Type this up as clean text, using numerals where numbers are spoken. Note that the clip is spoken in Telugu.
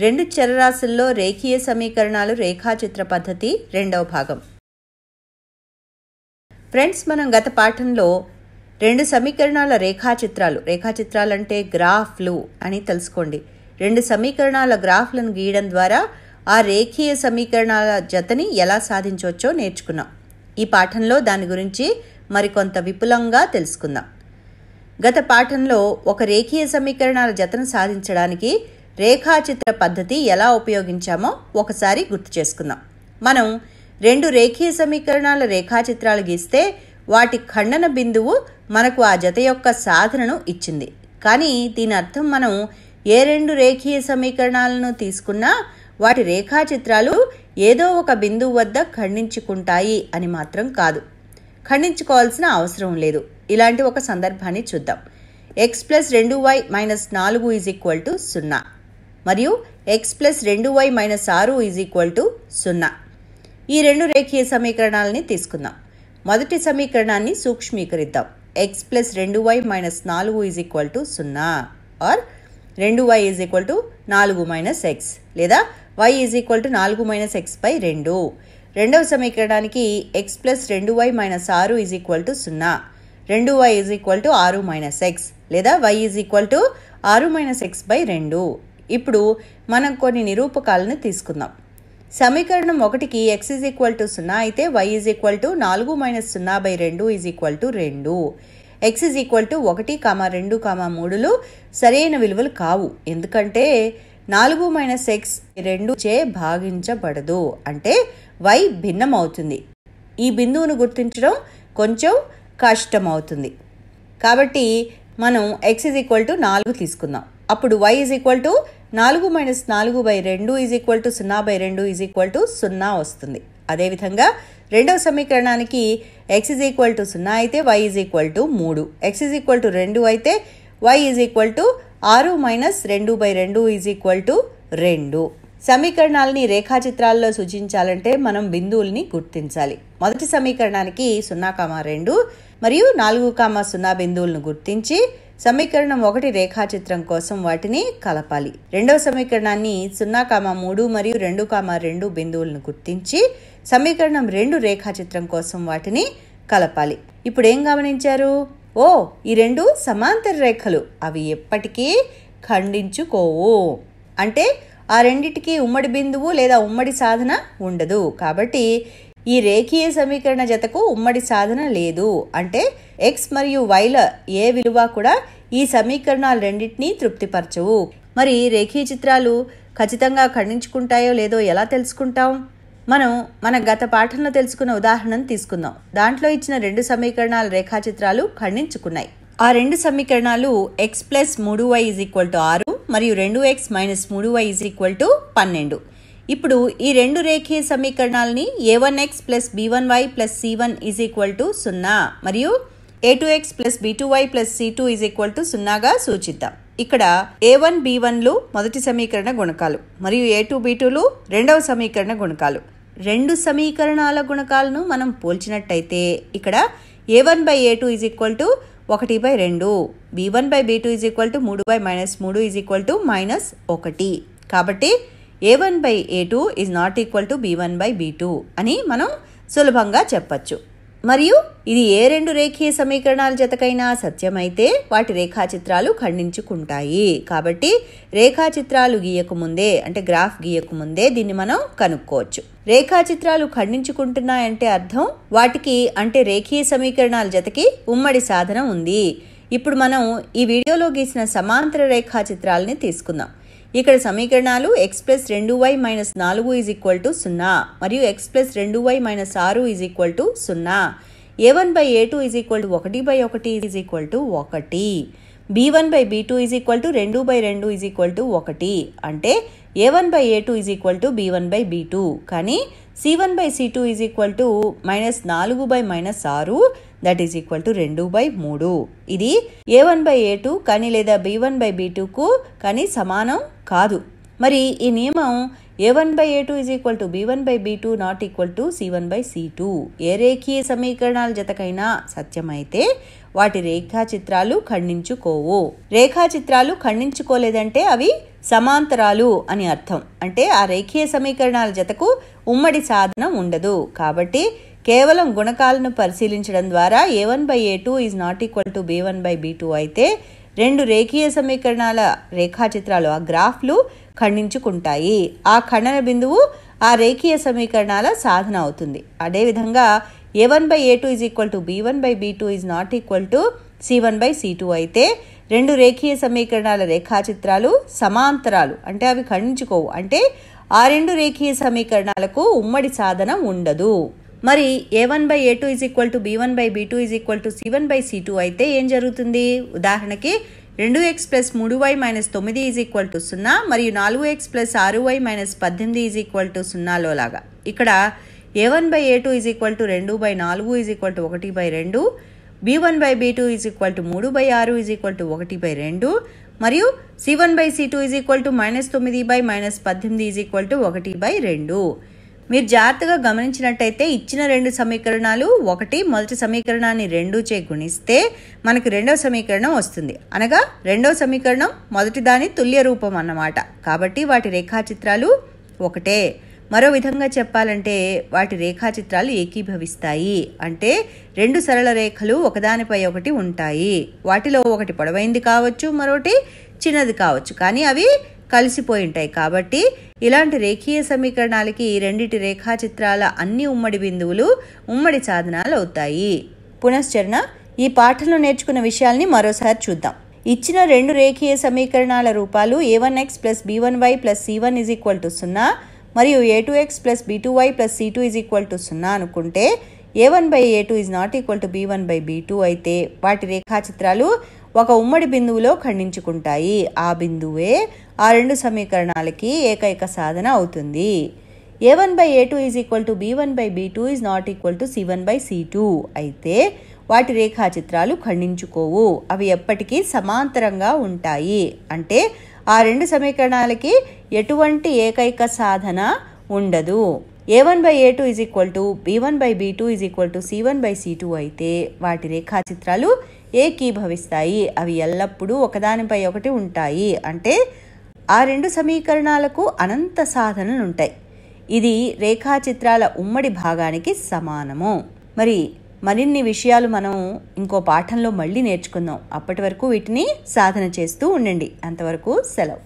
రెండు చరరాశుల్లో రేఖీయ సమీకరణాలు రేఖాచిత్ర పద్ధతి రెండవ భాగం. ఫ్రెండ్స్, మనం గత పాఠంలో రెండు సమీకరణాల రేఖాచిత్రాలు అంటే గ్రాఫ్లు అని తెలుసుకోండి. రెండు సమీకరణాల గ్రాఫ్లను గీయడం ద్వారా ఆ రేఖీయ సమీకరణాల జతని ఎలా సాధించవచ్చో నేర్చుకున్నాం. ఈ పాఠంలో దాని గురించి మరికొంత విపులంగా తెలుసుకుందాం. గత పాఠంలో ఒక రేఖీయ సమీకరణాల జతను సాధించడానికి రేఖాచిత్ర పద్ధతి ఎలా ఉపయోగించామో ఒకసారి గుర్తు చేసుకుందాం. మనం రెండు రేఖీయ సమీకరణాల రేఖాచిత్రాలు గీస్తే వాటి ఖండన బిందువు మనకు ఆ జత యొక్క సాధనను ఇచ్చింది. కానీ దీని అర్థం మనం ఏ రెండు రేఖీయ సమీకరణాలను తీసుకున్నా వాటి రేఖాచిత్రాలు ఏదో ఒక బిందువు వద్ద ఖండించుకుంటాయి అని మాత్రం కాదు. ఖండించుకోవాల్సిన అవసరం లేదు. ఇలాంటి ఒక సందర్భాన్ని చూద్దాం. x + 2y - 4 = 0 మరియు x + 2y - 6 0. ఈ రెండు రేఖీయ సమీకరణాలని తీసుకుందాం. మొదటి సమీకరణాన్ని సూక్ష్మీకరిద్దాం. x + 2y - 4 = 0 or 2y = 4 - x లేదా y = 4 - x/2. రెండవ సమీకరణానికి x + 2y - 6 = 0, 2y = 6 - x లేదా y = 6 - x/2. ఇప్పుడు మనం కొన్ని నిరూపకాలను తీసుకుందాం. సమీకరణం 1కి x = 0 అయితే y = 4 - 0/2 = 2. x = 1, 2, 3లు సరైన విలువలు కావు. ఎందుకంటే 4 - x 2 చే భాగించబడదు. అంటే y భిన్నమవుతుంది. ఈ బిందువును గుర్తించడం కొంచెం కష్టమవుతుంది. కాబట్టి మనం x = 4 తీసుకుందాం. అప్పుడు y = 4 - 4/2 = 0/2 0 వస్తుంది. అదేవిధంగా రెండవ సమీకరణానికి x = 0 అయితే y = 3, x = 2 అయితే y = 6 - 2/2 2. సమీకరణాలని రేఖాచిత్రాల్లో సూచించాలంటే మనం బిందువుల్ని గుర్తించాలి. మొదటి సమీకరణానికి 0, 2 మరియు 4, 0 బిందువులను గుర్తించి సమీకరణం 1 రేఖాచిత్రం కోసం వాటిని కలపాలి. రెండవ సమీకరణాన్ని 0, 3 మరియు 2, 2 బిందువులను గుర్తించి సమీకరణం 2 రేఖాచిత్రం కోసం వాటిని కలపాలి. ఇప్పుడు ఏం గమనించారు? ఈ రెండు సమాంతర రేఖలు, అవి ఎప్పటికీ ఖండించుకోవు. అంటే ఆ రెండిటికి ఉమ్మడి బిందువు లేదా ఉమ్మడి సాధన ఉండదు. కాబట్టి ఈ రేఖీయ సమీకరణ జతకు ఉమ్మడి సాధన లేదు. అంటే x మరియు yల ఏ విలువ కూడా ఈ సమీకరణాలు రెండింటినీ తృప్తిపరచవు. మరి రేఖీయ చిత్రాలు ఖచ్చితంగా ఖండించుకుంటాయో లేదో ఎలా తెలుసుకుంటాం? మన గత పాఠంలో తెలుసుకున్న ఉదాహరణను తీసుకుందాం. దాంట్లో ఇచ్చిన రెండు సమీకరణాల రేఖాచిత్రాలు ఖండించుకున్నాయి. ఆ రెండు సమీకరణాలు x + 3y = 6 మరియు 2x - 3y = 12. ఇప్పుడు ఈ రెండు రేఖీయ సమీకరణాలని a1x + b1y + c1 = 0 మరియు a2x + b2y + c2 = 0గా సూచిద్దాం. ఇక్కడ a1, b1లు మొదటి సమీకరణ గుణకాలు మరియు a2, b2లు రెండవ సమీకరణ గుణకాలు. రెండు సమీకరణాల గుణకాలను మనం పోల్చినట్టయితే ఇక్కడ a1/a2 = 1/2, b1/b2 = 3/-3 -1. కాబట్టి a1/a2 ≠ b1/b2 అని మనం సులభంగా చెప్పచ్చు. మరియు ఇది ఏ రెండు రేఖీయ సమీకరణాల జతకైనా సత్యమైతే వాటి రేఖాచిత్రాలు ఖండించుకుంటాయి. కాబట్టి రేఖాచిత్రాలు గీయకముందే అంటే గ్రాఫ్ గీయకముందే దీన్ని మనం కనుక్కోవచ్చు. రేఖాచిత్రాలు ఖండించుకుంటున్నాయంటే అర్థం వాటికి అంటే రేఖీయ సమీకరణాల జతకి ఉమ్మడి సాధన ఉంది. ఇప్పుడు మనం ఈ వీడియోలో గీసిన సమాంతర రేఖాచిత్రాలని తీసుకుందాం. ఇక్కడ సమీకరణాలు x + 2y - 4 = 0 మరియు x + 2y - 6 = 0, a1/a2 = 1/1 1, b1/b2 = 2/2 1. అంటే a1/a2 = b1/b2 కానీ c1/c2 = -4/-6 2/3. ఇది a1/a2 కానీ లేదా b1/b2కు కానీ సమానం కాదు. మరి ఈ నియమం a1/a2 is equal to b1/b2 not equal to c1/c2. ఏ రేఖీయ సమీకరణాల జతకైనా సత్యమైతే వాటి రేఖాచిత్రాలు ఖండించుకోవు. రేఖాచిత్రాలు ఖండించుకోలేదంటే అవి సమాంతరాలు అని అర్థం. అంటే ఆ రేఖీయ సమీకరణాల జతకు ఉమ్మడి సాధనం ఉండదు. కాబట్టి కేవలం గుణకాలను పరిశీలించడం ద్వారా a1/a2 is not equal to b1/b2 అయితే రెండు రేఖీయ సమీకరణాల రేఖాచిత్రాలు ఆ గ్రాఫ్లు ఖండించుకుంటాయి. ఆ ఖండన బిందువు ఆ రేఖీయ సమీకరణాల సాధన అవుతుంది. అదేవిధంగా a1/a2 is equal to b1/b2 is not equal to c1/c2 అయితే రెండు రేఖీయ సమీకరణాల రేఖాచిత్రాలు సమాంతరాలు, అంటే అవి ఖండించుకోవు. అంటే ఆ రెండు రేఖీయ సమీకరణాలకు ఉమ్మడి సాధనం ఉండదు. మరి a1/a2 is equal to b1/b2 is equal to c1/c2 అయితే ఏం జరుగుతుంది? ఉదాహరణకి 2x + 3y - 9 is equal to 0 మరియు 4x + 6y - 18 is equal to 0లో లాగా ఇక్కడ a1/a2 is equal to 2/4 is equal to 1/2, b1/b2 is equal to 3/6 is equal to 1/2 మరియు c1/c2 is equal to -9 - -18 is equal to 1/2. మీరు జాగ్రత్తగా గమనించినట్టయితే ఇచ్చిన రెండు సమీకరణాలు ఒకటి మొదటి సమీకరణాన్ని 2 చే గుణిస్తే మనకు రెండవ సమీకరణం వస్తుంది. అనగా రెండవ సమీకరణం మొదటి దాని తుల్య రూపం అన్నమాట. కాబట్టి వాటి రేఖాచిత్రాలు ఒకటే. మరో విధంగా చెప్పాలంటే వాటి రేఖాచిత్రాలు ఏకీభవిస్తాయి. అంటే రెండు సరళ రేఖలు ఒకదానిపై ఒకటి ఉంటాయి. వాటిలో ఒకటి పొడవైంది కావచ్చు, మరొకటి చిన్నది కావచ్చు, కానీ అవి కలిసిపోయి ఉంటాయి. కాబట్టి ఇలాంటి రేఖీయ సమీకరణాలకి రెండిటి రేఖాచిత్రాల అన్ని ఉమ్మడి బిందువులు ఉమ్మడి సాధనాలు అవుతాయి. పునశ్చరణ: ఈ పాఠంలో నేర్చుకున్న విషయాల్ని మరోసారి చూద్దాం. ఇచ్చిన రెండు రేఖీయ సమీకరణాల రూపాలు a1x + b1y + c1 is equal to 0 మరియు a2x + b2y + c2 is equal to 0 అనుకుంటే a1/a2 is not equal to b1/b2 అయితే వాటి రేఖాచిత్రాలు ఒక ఉమ్మడి బిందువులో ఖండించుకుంటాయి. ఆ బిందువే ఆ రెండు సమీకరణాలకి ఏకైక సాధన అవుతుంది. a1/a2 is equal to b1/b2 is not equal to c1/c2 అయితే వాటి రేఖాచిత్రాలు ఖండించుకోవు. అవి ఎప్పటికీ సమాంతరంగా ఉంటాయి. అంటే ఆ రెండు సమీకరణాలకి ఎటువంటి ఏకైక సాధన ఉండదు. a1/a2 is equal to b1/b2 is equal to c1/c2 అయితే వాటి రేఖాచిత్రాలు ఏకీభవిస్తాయి. అవి ఎల్లప్పుడూ ఒకదానిపై ఒకటి ఉంటాయి. అంటే ఆ రెండు సమీకరణాలకు అనంత సాధనలు ఉంటాయి. ఇది రేఖాచిత్రాల ఉమ్మడి భాగానికి సమానము. మరిన్ని విషయాలు మనం ఇంకో పాఠంలో మళ్ళీ నేర్చుకుందాం. అప్పటి వరకు వీటిని సాధన చేస్తూ ఉండండి. అంతవరకు సెలవు.